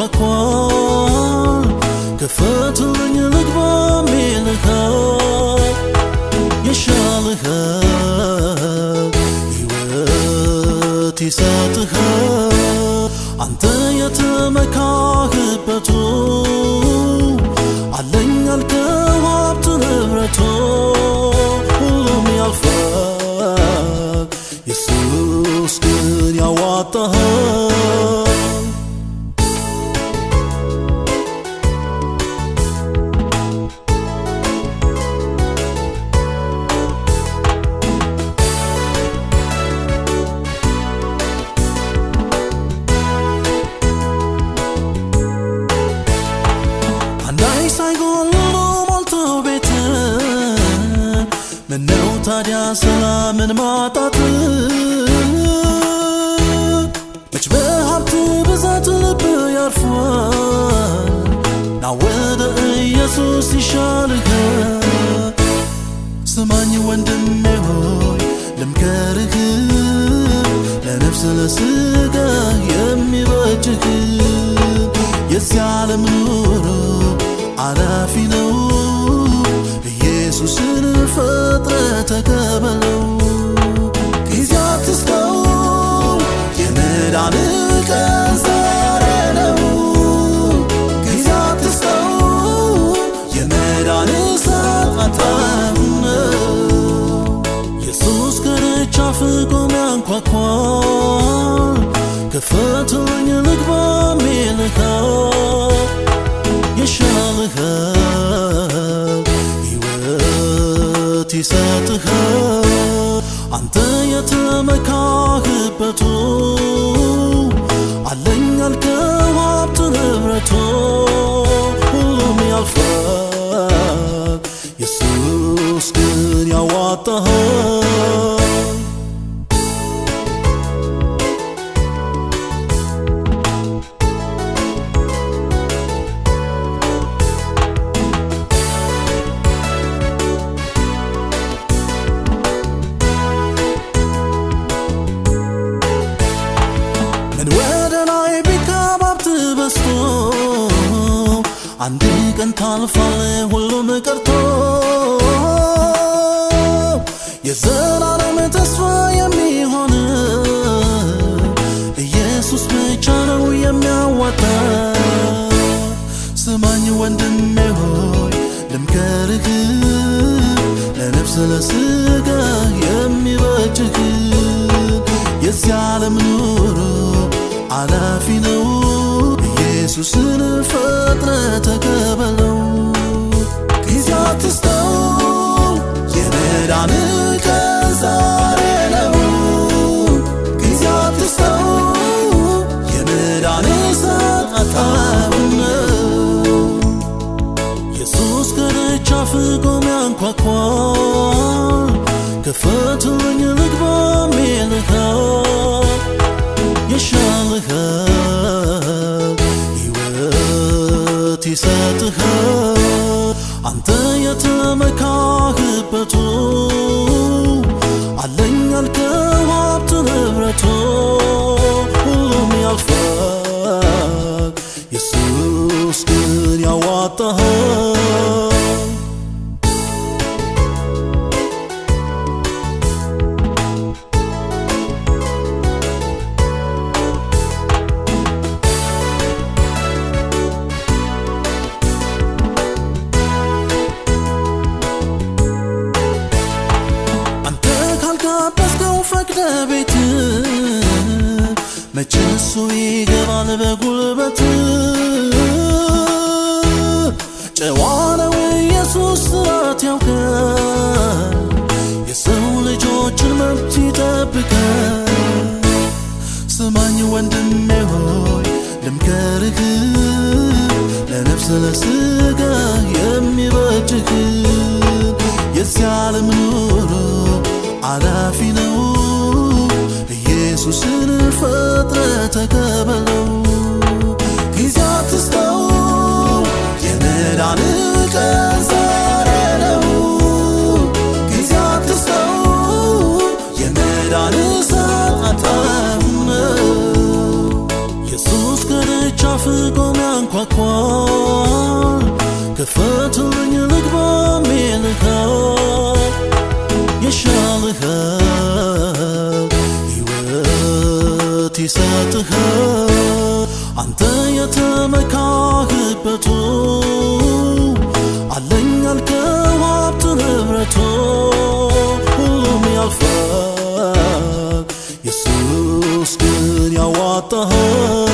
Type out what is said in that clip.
ያንኳኳል ክፈትልኝ ልግባ ሚልሃል ይሻልሃል ሕይወት ይሰጥሃል አንተ የተመካህበቱ አለኝ ያልከው ሀብት ንብረቱ ሁሉም ያልፋል ኢየሱስ ግን ያዋጣሃል ምነው ታዲያ ሰላምን ማጣት መች በሀብት ብዛት ልብ ያርፋል ና ወደ ኢየሱስ ይሻልሃል ስማኝ ወንድሜ ሆይ ልምከርህ ለነፍስ ለሥጋ የሚበጅህ የዚህ ዓለም ኑሮ አላፊ ነው ኢየሱስን ፈጥረህ ተቀበለው ጊዜ አትስጠው የመዳን ቀን ዛሬ ነው ጊዜ አትስጠው የመዳን ሰዓት አሁን ነው ኢየሱስ ከደጃፍ ቆሞ ያንኳኳል ክፈትልኝ ልግባ ሚልሃል ይሻልሃል ይሰጥሃል አንተ የተመካህበቱ አለኝ ያልከው ሀብት ንብረቱ ሁሉም ያልፋል ኢየሱስ ግን ያዋጣሃል አንድ ቀን ታልፋለህ ሁሉም ቀርቶ የዘላለም ተስፋ የሚሆን ኢየሱስ ብቻ ነው የሚያዋጣ ስማኝ ወንድሜ ሆይ ልምከርህ ለነፍስ ለሥጋ የሚበጅህ የዚህ ዓለም ኑሮ አላፊ ነው ኢየሱስን ፈጥረህ ተቀበለው ጊዜ አትስጠው የመዳን ቀን ዛሬ ነው ጊዜ አትስጠው የመዳን ሰዓት አሁን ነው ኢየሱስ ከደጃፍ ቆሞ ያንኳኳል ክፈትልኝ ልግባ ሚልሃል ይሻልሃል ይሰጥሃል አንተ የተመካህበቱ አለኝ ያልከው ሀብት ንብረቱ ሁሉም ያልፋል ኢየሱስ ግን ያዋጣሃል ቤት መቼ እሱ ይገባል በጉልበት ጨዋ ነው ኢየሱስ ስራት ያውቃል የሰው ልጆችን መብት ይጠብቃል ስማኝ ወንድሜ ሆይ ልምከርህ ለነፍስ ለሥጋ የሚበጅህ የዚህ ዓለም ኑሮ አላፊ ነው ኢየሱስን ፈጥረህ ተቀበለው ጊዜ አትስጠው የመዳን ቀን ዛሬ ነው ጊዜ አትስጠው የመዳን ሰዓት አሁን ነው ኢየሱስ ከደጃፍ ቆሞ ያዋጣኸው